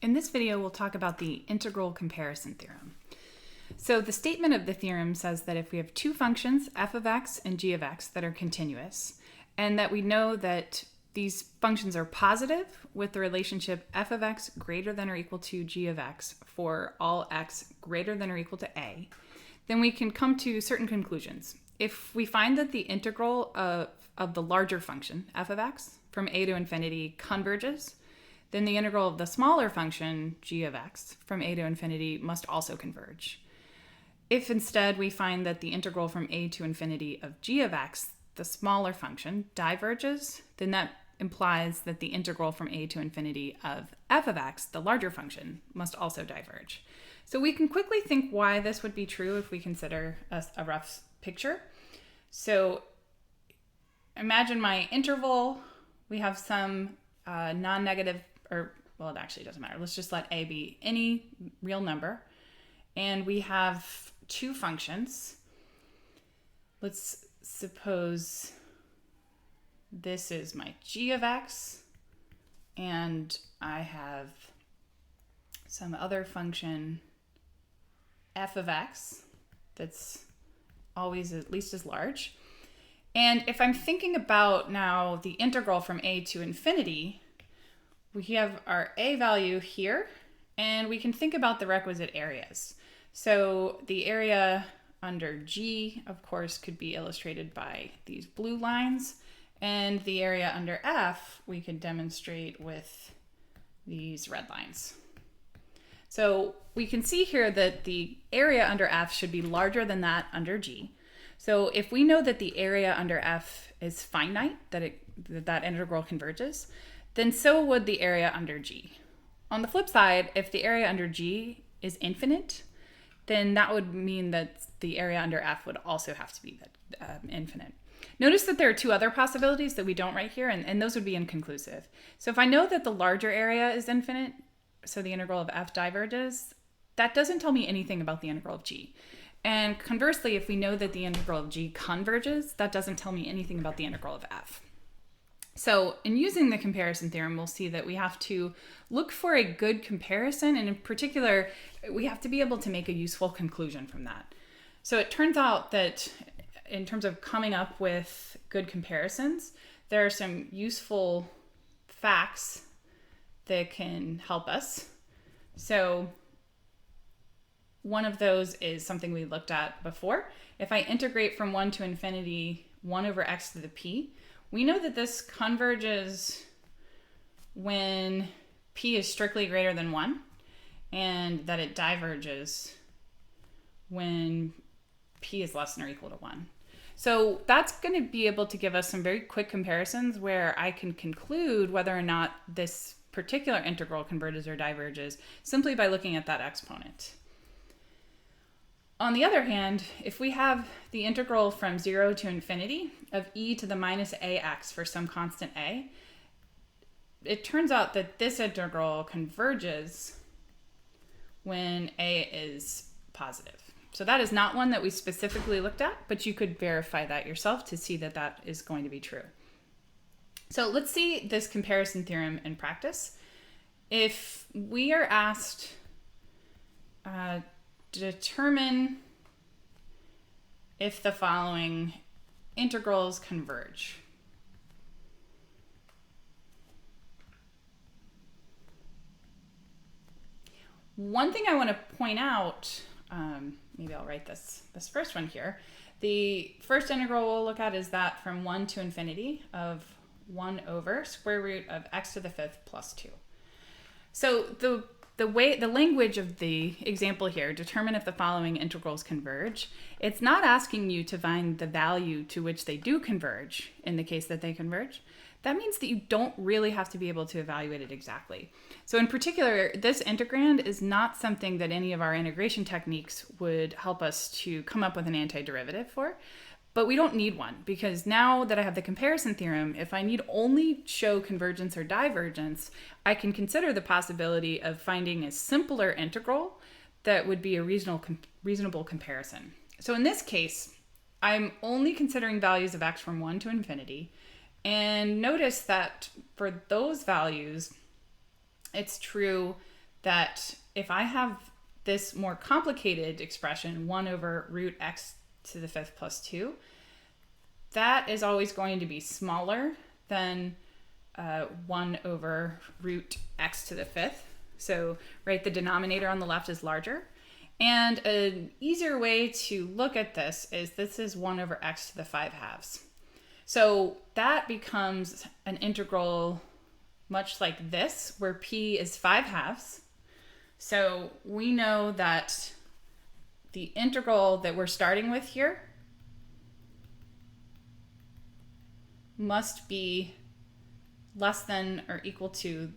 In this video, we'll talk about the integral comparison theorem. So the statement of the theorem says that if we have two functions, f of x and g of x, that are continuous, and that we know that these functions are positive with the relationship f of x greater than or equal to g of x for all x greater than or equal to a, then we can come to certain conclusions. If we find that the integral of the larger function, f of x, from a to infinity converges, then the integral of the smaller function, g of x, from a to infinity must also converge. If instead we find that the integral from a to infinity of g of x, the smaller function, diverges, then that implies that the integral from a to infinity of f of x, the larger function, must also diverge. So we can quickly think why this would be true if we consider a rough picture. So imagine my interval. We have some non-negative, well, it actually doesn't matter. Let's just let a be any real number. And we have two functions. Let's suppose this is my g of x, and I have some other function f of x that's always at least as large. And if I'm thinking about now the integral from a to infinity, we have our a value here, and we can think about the requisite areas. So the area under G, of course, could be illustrated by these blue lines, and the area under F we could demonstrate with these red lines. So we can see here that the area under F should be larger than that under G. So if we know that the area under F is finite, that integral converges, then so would the area under G. On the flip side, if the area under G is infinite, then that would mean that the area under F would also have to be infinite. Notice that there are two other possibilities that we don't write here, and those would be inconclusive. So if I know that the larger area is infinite, so the integral of F diverges, that doesn't tell me anything about the integral of G. And conversely, if we know that the integral of G converges, that doesn't tell me anything about the integral of F. So in using the comparison theorem, we'll see that we have to look for a good comparison, and in particular, we have to be able to make a useful conclusion from that. So it turns out that in terms of coming up with good comparisons, there are some useful facts that can help us. So one of those is something we looked at before. If I integrate from 1 to infinity 1 over x to the p, we know that this converges when p is strictly greater than 1, and that it diverges when p is less than or equal to 1. So that's going to be able to give us some very quick comparisons where I can conclude whether or not this particular integral converges or diverges simply by looking at that exponent. On the other hand, if we have the integral from 0 to infinity of e to the minus ax for some constant a, it turns out that this integral converges when a is positive. So that is not one that we specifically looked at, but you could verify that yourself to see that that is going to be true. So let's see this comparison theorem in practice. If we are asked determine if the following integrals converge. One thing I want to point out, maybe I'll write this first one here. The first integral we'll look at is that from 1 to infinity of 1 over square root of x to the 5th plus 2. So the language of the example here, determine if the following integrals converge, it's not asking you to find the value to which they do converge in the case that they converge. That means that you don't really have to be able to evaluate it exactly. So in particular, this integrand is not something that any of our integration techniques would help us to come up with an antiderivative for. But we don't need one, because now that I have the comparison theorem, if I need only show convergence or divergence, I can consider the possibility of finding a simpler integral that would be a reasonable comparison. So in this case, I'm only considering values of x from 1 to infinity, and notice that for those values, it's true that if I have this more complicated expression, 1 over root x to the 5th plus 2, that is always going to be smaller than 1 over root x to the 5th. So, right, the denominator on the left is larger. And an easier way to look at this is 1 over x to the 5 halves. So that becomes an integral much like this, where p is 5 halves. So we know that the integral that we're starting with here must be less than or equal to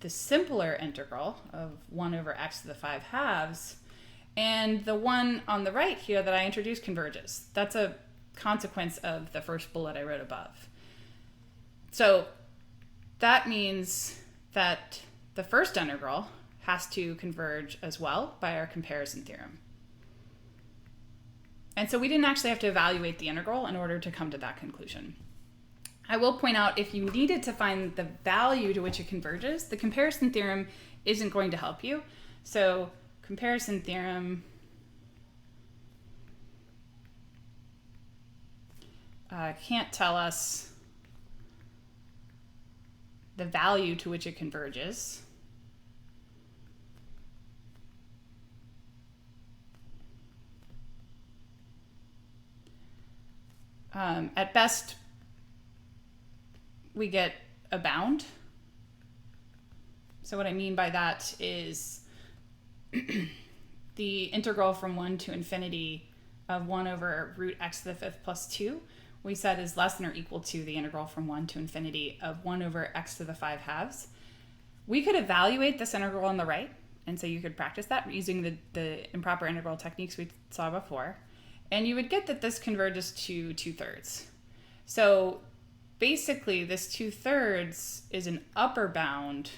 the simpler integral of 1 over x to the 5 halves. And the one on the right here that I introduced converges. That's a consequence of the first bullet I wrote above. So that means that the first integral has to converge as well by our comparison theorem. And so we didn't actually have to evaluate the integral in order to come to that conclusion. I will point out, if you needed to find the value to which it converges, the comparison theorem isn't going to help you. So comparison theorem can't tell us the value to which it converges. At best, we get a bound. So what I mean by that is the integral from 1 to infinity of 1 over root x to the 5th plus 2, we said is less than or equal to the integral from 1 to infinity of 1 over x to the 5 halves. We could evaluate this integral on the right, and so you could practice that using the improper integral techniques we saw before, and you would get that this converges to 2/3. So basically this 2/3 is an upper bound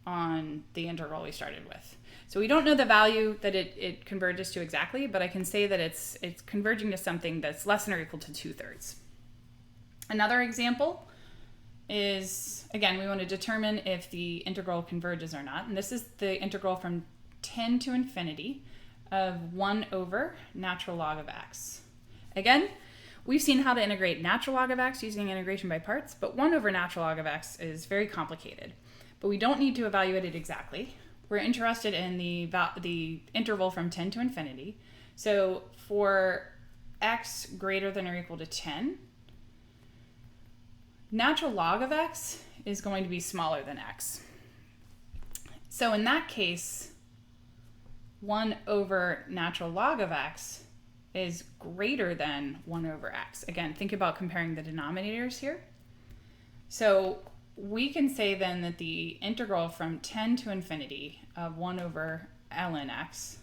on the integral we started with. So we don't know the value that it converges to exactly, but I can say that it's converging to something that's less than or equal to 2/3. Another example is, again, we want to determine if the integral converges or not. And this is the integral from 10 to infinity of 1 over natural log of x. Again, we've seen how to integrate natural log of x using integration by parts, but 1 over natural log of x is very complicated. But we don't need to evaluate it exactly. We're interested in the interval from 10 to infinity. So for x greater than or equal to 10, natural log of x is going to be smaller than x. So in that case, 1 over natural log of x is greater than 1 over x. Again, think about comparing the denominators here. So we can say then that the integral from 10 to infinity of 1 over ln x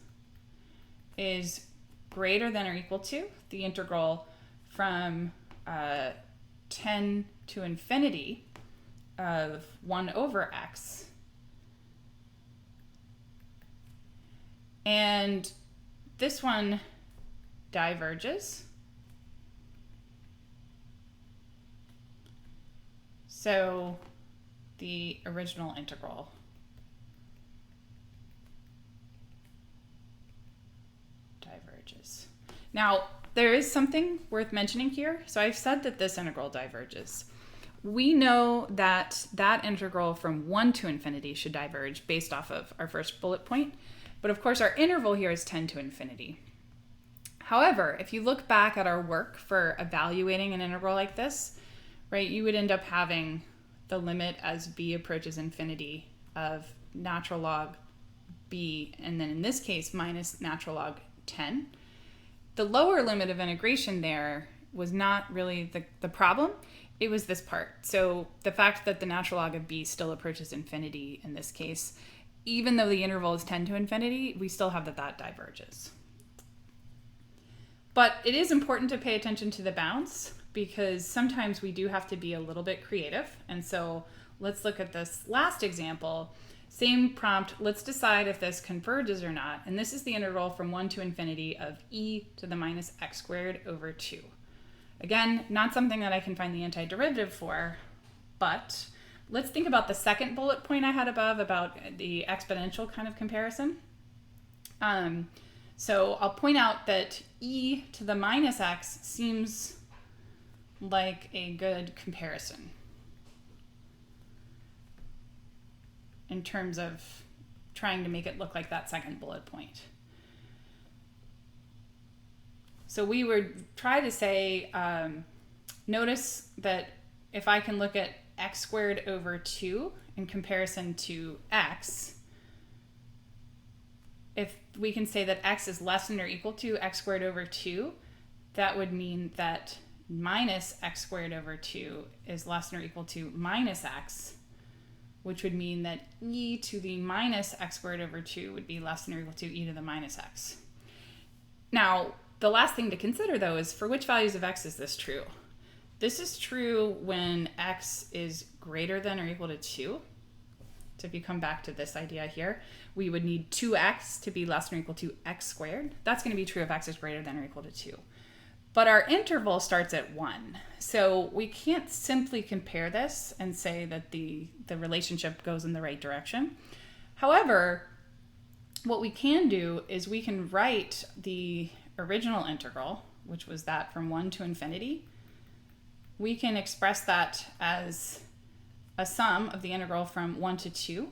is greater than or equal to the integral from 10 to infinity of 1 over x. And this one diverges. So the original integral diverges. Now, there is something worth mentioning here. So I've said that this integral diverges. We know that that integral from 1 to infinity should diverge based off of our first bullet point. But of course, our interval here is 10 to infinity. However, if you look back at our work for evaluating an integral like this, right, you would end up having the limit as b approaches infinity of natural log b, and then in this case, minus natural log 10. The lower limit of integration there was not really the problem. It was this part. So the fact that the natural log of b still approaches infinity in this case, even though the interval is 10 to infinity, we still have that diverges. But it is important to pay attention to the bounds, because sometimes we do have to be a little bit creative. And so let's look at this last example. Same prompt, let's decide if this converges or not. And this is the integral from 1 to infinity of e to the minus x squared over 2. Again, not something that I can find the antiderivative for, but let's think about the second bullet point I had above about the exponential kind of comparison. So I'll point out that e to the minus x seems like a good comparison in terms of trying to make it look like that second bullet point. So we would try to say, notice that if I can look at x squared over 2 in comparison to x, if we can say that x is less than or equal to x squared over 2, that would mean that minus x squared over 2 is less than or equal to minus x, which would mean that e to the minus x squared over 2 would be less than or equal to e to the minus x. Now, the last thing to consider, though, is for which values of x is this true? This is true when x is greater than or equal to 2. So if you come back to this idea here, we would need 2x to be less than or equal to x squared. That's going to be true if x is greater than or equal to 2. But our interval starts at 1. So we can't simply compare this and say that the relationship goes in the right direction. However, what we can do is we can write the original integral, which was that from 1 to infinity. We can express that as a sum of the integral from 1 to 2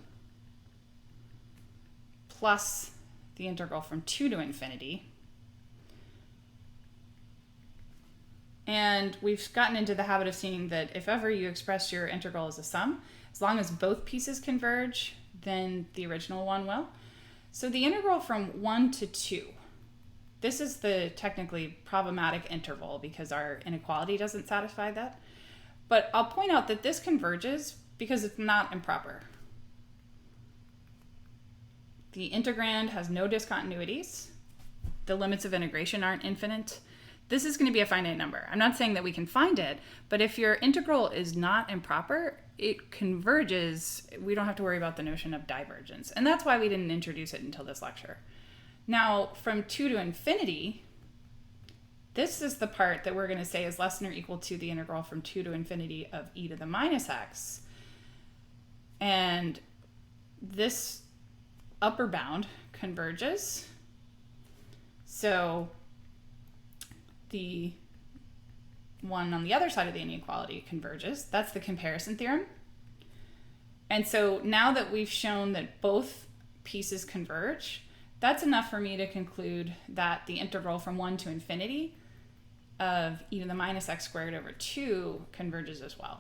plus the integral from 2 to infinity. And we've gotten into the habit of seeing that if ever you express your integral as a sum, as long as both pieces converge, then the original one will. So the integral from 1 to 2, this is the technically problematic interval because our inequality doesn't satisfy that. But I'll point out that this converges because it's not improper. The integrand has no discontinuities. The limits of integration aren't infinite. This is going to be a finite number. I'm not saying that we can find it, but if your integral is not improper, it converges. We don't have to worry about the notion of divergence. And that's why we didn't introduce it until this lecture. Now, from 2 to infinity, this is the part that we're going to say is less than or equal to the integral from 2 to infinity of e to the minus x. And this upper bound converges. So the one on the other side of the inequality converges. That's the comparison theorem. And so now that we've shown that both pieces converge, that's enough for me to conclude that the integral from 1 to infinity of e to the minus x squared over 2 converges as well.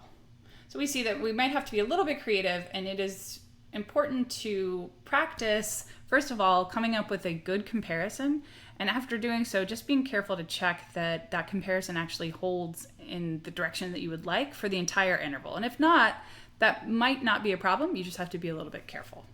So we see that we might have to be a little bit creative, and it is important to practice, first of all, coming up with a good comparison, and after doing so, just being careful to check that that comparison actually holds in the direction that you would like for the entire interval. And if not, that might not be a problem. You just have to be a little bit careful.